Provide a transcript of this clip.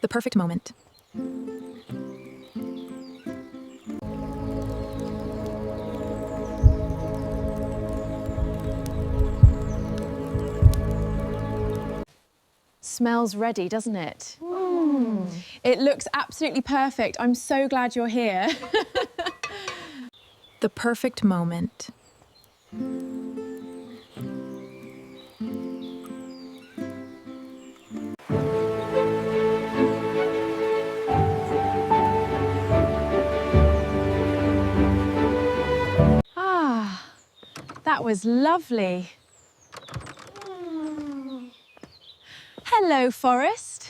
The perfect moment. Smells ready, doesn't it? It looks absolutely perfect. I'm so glad you're here. The perfect moment. Ah, that was lovely. Hello, Forest.